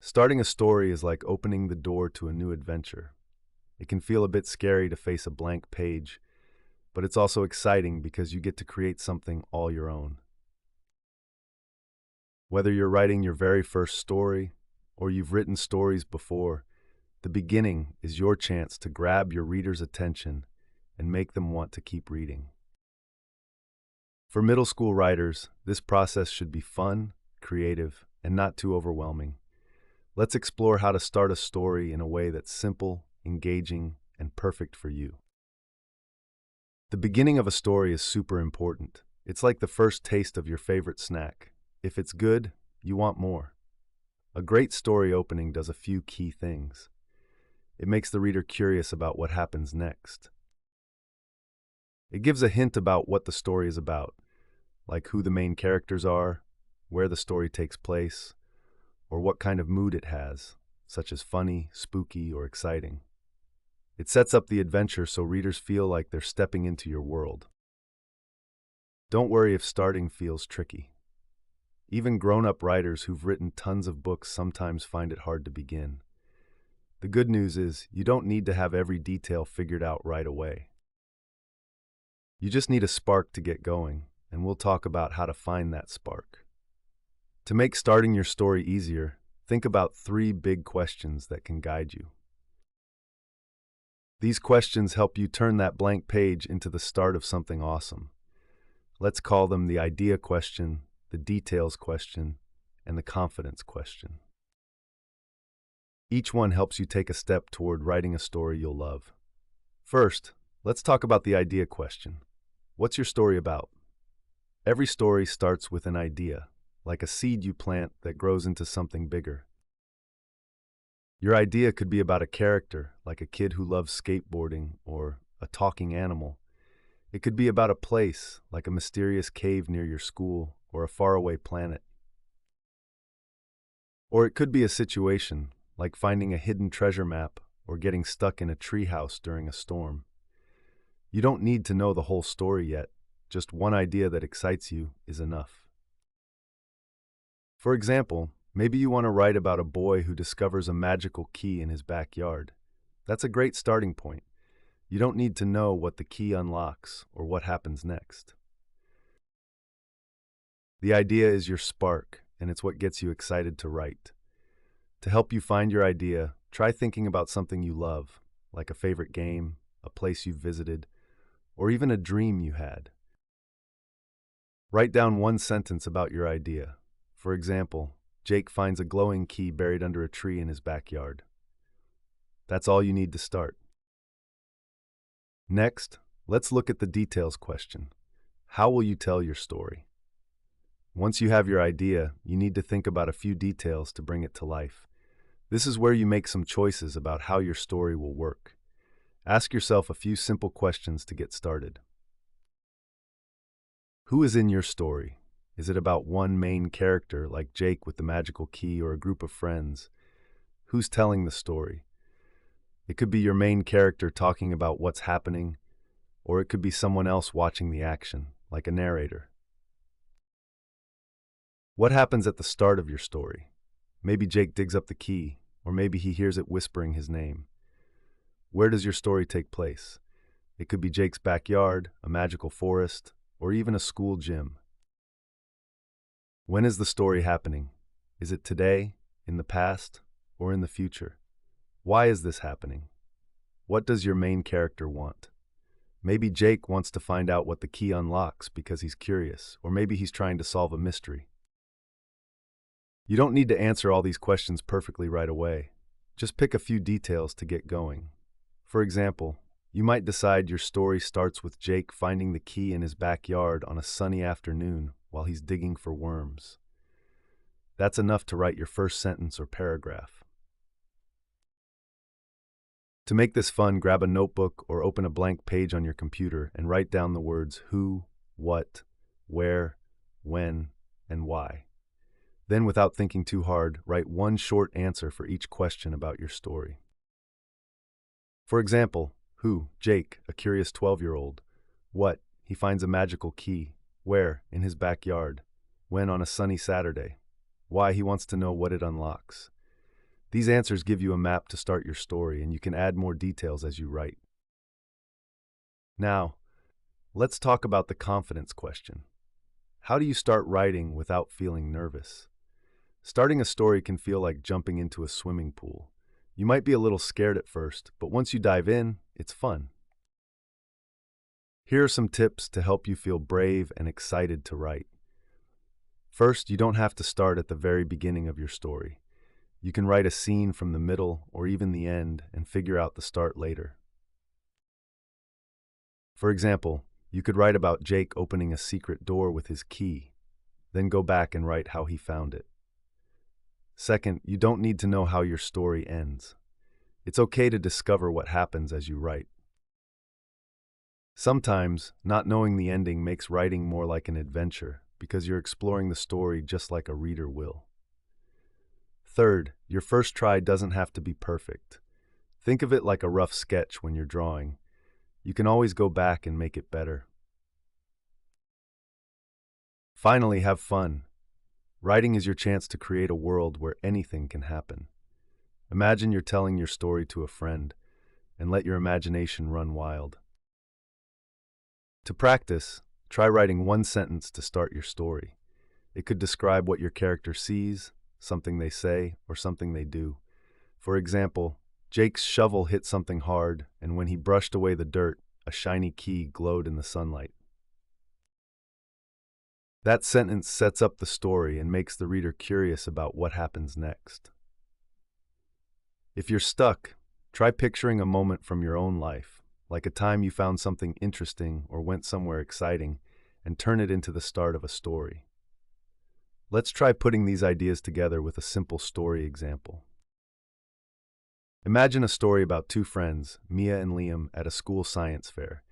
Starting a story is like opening the door to a new adventure. It can feel a bit scary to face a blank page, but it's also exciting because you get to create something all your own. Whether you're writing your very first story or you've written stories before, the beginning is your chance to grab your reader's attention and make them want to keep reading. For middle school writers, this process should be fun, creative, and not too overwhelming. Let's explore how to start a story in a way that's simple, engaging, and perfect for you. The beginning of a story is super important. It's like the first taste of your favorite snack. If it's good, you want more. A great story opening does a few key things. It makes the reader curious about what happens next. It gives a hint about what the story is about, like who the main characters are, where the story takes place, or what kind of mood it has, such as funny, spooky, or exciting. It sets up the adventure so readers feel like they're stepping into your world. Don't worry if starting feels tricky. Even grown-up writers who've written tons of books sometimes find it hard to begin. The good news is you don't need to have every detail figured out right away. You just need a spark to get going, and we'll talk about how to find that spark. To make starting your story easier, think about 3 big questions that can guide you. These questions help you turn that blank page into the start of something awesome. Let's call them the idea question, the details question, and the confidence question. Each one helps you take a step toward writing a story you'll love. First, let's talk about the idea question. What's your story about? Every story starts with an idea, like a seed you plant that grows into something bigger. Your idea could be about a character, like a kid who loves skateboarding, or a talking animal. It could be about a place, like a mysterious cave near your school, or a faraway planet. Or it could be a situation, like finding a hidden treasure map, or getting stuck in a treehouse during a storm. You don't need to know the whole story yet. Just one idea that excites you is enough. For example, maybe you want to write about a boy who discovers a magical key in his backyard. That's a great starting point. You don't need to know what the key unlocks or what happens next. The idea is your spark, and it's what gets you excited to write. To help you find your idea, try thinking about something you love, like a favorite game, a place you've visited, or even a dream you had. Write down one sentence about your idea. For example, Jake finds a glowing key buried under a tree in his backyard. That's all you need to start. Next, let's look at the details question. How will you tell your story? Once you have your idea, you need to think about a few details to bring it to life. This is where you make some choices about how your story will work. Ask yourself a few simple questions to get started. Who is in your story? Is it about one main character, like Jake with the magical key, or a group of friends? Who's telling the story? It could be your main character talking about what's happening, or it could be someone else watching the action, like a narrator. What happens at the start of your story? Maybe Jake digs up the key, or maybe he hears it whispering his name. Where does your story take place? It could be Jake's backyard, a magical forest, or even a school gym. When is the story happening? Is it today, in the past, or in the future? Why is this happening? What does your main character want? Maybe Jake wants to find out what the key unlocks because he's curious, or maybe he's trying to solve a mystery. You don't need to answer all these questions perfectly right away. Just pick a few details to get going. For example, you might decide your story starts with Jake finding the key in his backyard on a sunny afternoon while he's digging for worms. That's enough to write your first sentence or paragraph. To make this fun, grab a notebook or open a blank page on your computer and write down the words who, what, where, when, and why. Then, without thinking too hard, write one short answer for each question about your story. For example, who? Jake, a curious 12-year-old. What? He finds a magical key. Where? In his backyard. When? On a sunny Saturday. Why? He wants to know what it unlocks. These answers give you a map to start your story, and you can add more details as you write. Now, let's talk about the confidence question. How do you start writing without feeling nervous? Starting a story can feel like jumping into a swimming pool. You might be a little scared at first, but once you dive in, it's fun. Here are some tips to help you feel brave and excited to write. First, you don't have to start at the very beginning of your story. You can write a scene from the middle or even the end and figure out the start later. For example, you could write about Jake opening a secret door with his key, then go back and write how he found it. Second, you don't need to know how your story ends. It's okay to discover what happens as you write. Sometimes, not knowing the ending makes writing more like an adventure because you're exploring the story just like a reader will. Third, your first try doesn't have to be perfect. Think of it like a rough sketch when you're drawing. You can always go back and make it better. Finally, have fun. Writing is your chance to create a world where anything can happen. Imagine you're telling your story to a friend, and let your imagination run wild. To practice, try writing one sentence to start your story. It could describe what your character sees, something they say, or something they do. For example, Jake's shovel hit something hard, and when he brushed away the dirt, a shiny key glowed in the sunlight. That sentence sets up the story and makes the reader curious about what happens next. If you're stuck, try picturing a moment from your own life, like a time you found something interesting or went somewhere exciting, and turn it into the start of a story. Let's try putting these ideas together with a simple story example. Imagine a story about two friends, Mia and Liam, at a school science fair.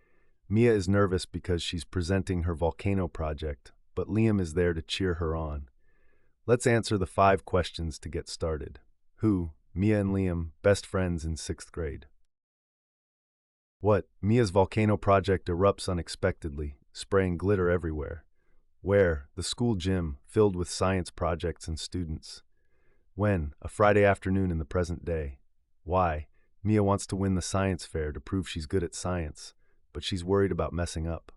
Mia is nervous because she's presenting her volcano project, but Liam is there to cheer her on. Let's answer the 5 questions to get started. Who? Mia and Liam, best friends in 6th grade. What? Mia's volcano project erupts unexpectedly, spraying glitter everywhere. Where? The school gym, filled with science projects and students. When? A Friday afternoon in the present day. Why? Mia wants to win the science fair to prove she's good at science, but she's worried about messing up.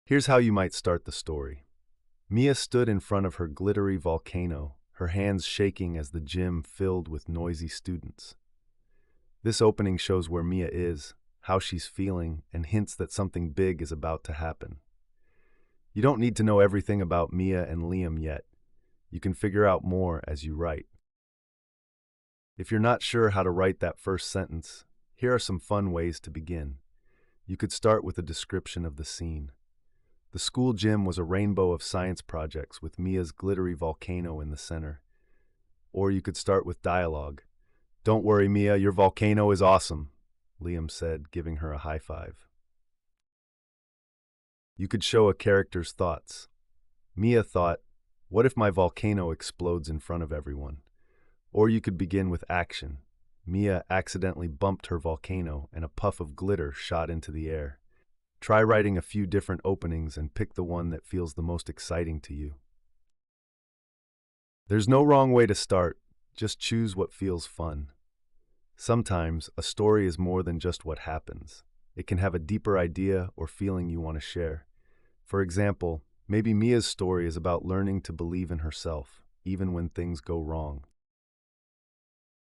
Here's how you might start the story. Mia stood in front of her glittery volcano, her hands shaking as the gym filled with noisy students. This opening shows where Mia is, how she's feeling, and hints that something big is about to happen. You don't need to know everything about Mia and Liam yet. You can figure out more as you write. If you're not sure how to write that first sentence, here are some fun ways to begin. You could start with a description of the scene. The school gym was a rainbow of science projects with Mia's glittery volcano in the center. Or you could start with dialogue. "Don't worry, Mia, your volcano is awesome," Liam said, giving her a high five. You could show a character's thoughts. Mia thought, "What if my volcano explodes in front of everyone?" Or you could begin with action. Mia accidentally bumped her volcano and a puff of glitter shot into the air. Try writing a few different openings and pick the one that feels the most exciting to you. There's no wrong way to start, just choose what feels fun. Sometimes, a story is more than just what happens. It can have a deeper idea or feeling you want to share. For example, maybe Mia's story is about learning to believe in herself, even when things go wrong.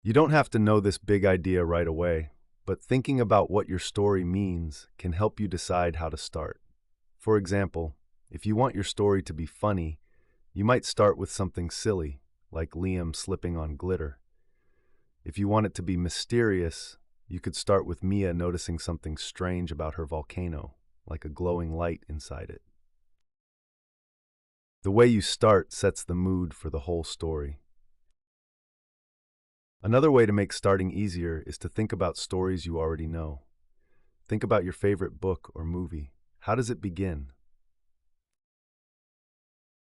You don't have to know this big idea right away, but thinking about what your story means can help you decide how to start. For example, if you want your story to be funny, you might start with something silly, like Liam slipping on glitter. If you want it to be mysterious, you could start with Mia noticing something strange about her volcano, like a glowing light inside it. The way you start sets the mood for the whole story. Another way to make starting easier is to think about stories you already know. Think about your favorite book or movie. How does it begin?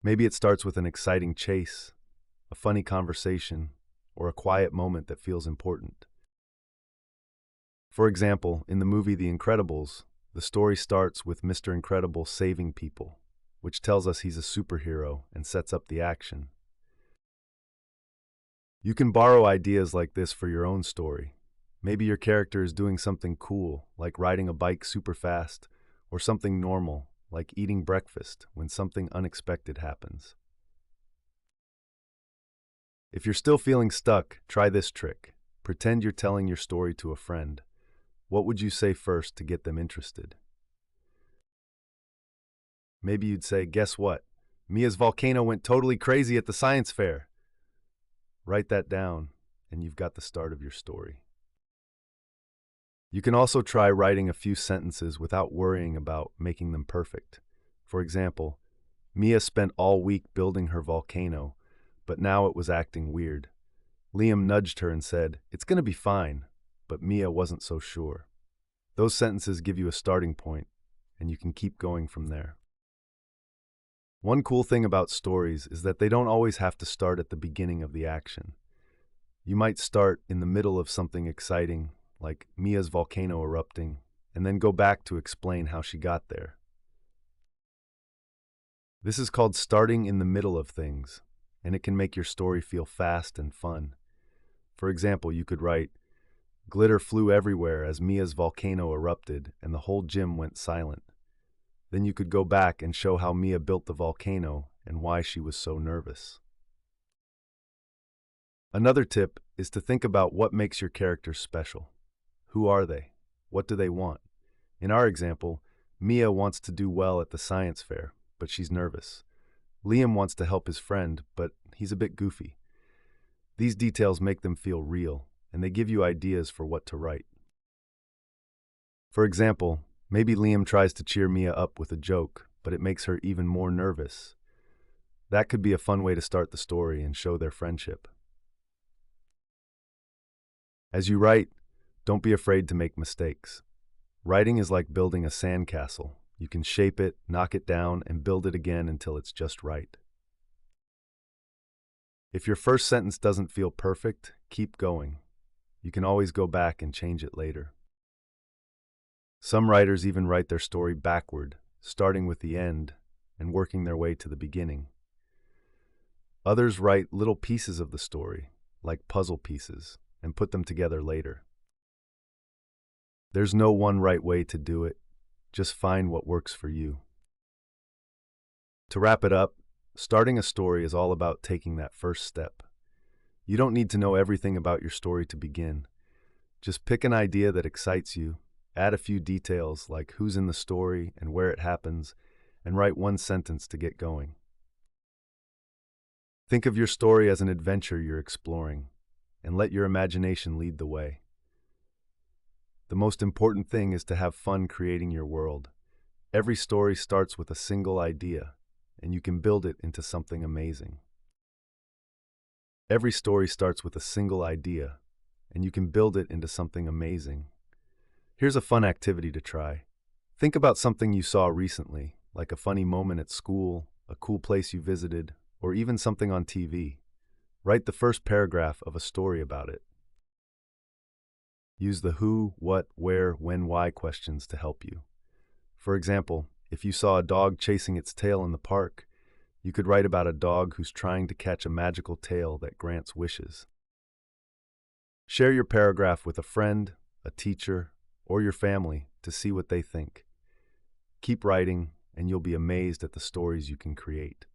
Maybe it starts with an exciting chase, a funny conversation, or a quiet moment that feels important. For example, in the movie The Incredibles, the story starts with Mr. Incredible saving people, which tells us he's a superhero and sets up the action. You can borrow ideas like this for your own story. Maybe your character is doing something cool, like riding a bike super fast, or something normal, like eating breakfast when something unexpected happens. If you're still feeling stuck, try this trick. Pretend you're telling your story to a friend. What would you say first to get them interested? Maybe you'd say, "Guess what? Mia's volcano went totally crazy at the science fair." Write that down, and you've got the start of your story. You can also try writing a few sentences without worrying about making them perfect. For example, Mia spent all week building her volcano, but now it was acting weird. Liam nudged her and said, "It's going to be fine," but Mia wasn't so sure. Those sentences give you a starting point, and you can keep going from there. One cool thing about stories is that they don't always have to start at the beginning of the action. You might start in the middle of something exciting, like Mia's volcano erupting, and then go back to explain how she got there. This is called starting in the middle of things, and it can make your story feel fast and fun. For example, you could write, "Glitter flew everywhere as Mia's volcano erupted and the whole gym went silent." Then you could go back and show how Mia built the volcano and why she was so nervous. Another tip is to think about what makes your characters special. Who are they? What do they want? In our example, Mia wants to do well at the science fair, but she's nervous. Liam wants to help his friend, but he's a bit goofy. These details make them feel real, and they give you ideas for what to write. For example, maybe Liam tries to cheer Mia up with a joke, but it makes her even more nervous. That could be a fun way to start the story and show their friendship. As you write, don't be afraid to make mistakes. Writing is like building a sandcastle. You can shape it, knock it down, and build it again until it's just right. If your first sentence doesn't feel perfect, keep going. You can always go back and change it later. Some writers even write their story backward, starting with the end and working their way to the beginning. Others write little pieces of the story, like puzzle pieces, and put them together later. There's no one right way to do it. Just find what works for you. To wrap it up, starting a story is all about taking that first step. You don't need to know everything about your story to begin. Just pick an idea that excites you, add a few details like who's in the story and where it happens, and write one sentence to get going. Think of your story as an adventure you're exploring, and let your imagination lead the way. The most important thing is to have fun creating your world. Every story starts with a single idea, and you can build it into something amazing. Every story starts with a single idea, and you can build it into something amazing. Here's a fun activity to try. Think about something you saw recently, like a funny moment at school, a cool place you visited, or even something on TV. Write the first paragraph of a story about it. Use the who, what, where, when, why questions to help you. For example, if you saw a dog chasing its tail in the park, you could write about a dog who's trying to catch a magical tail that grants wishes. Share your paragraph with a friend, a teacher, or your family to see what they think. Keep writing, and you'll be amazed at the stories you can create.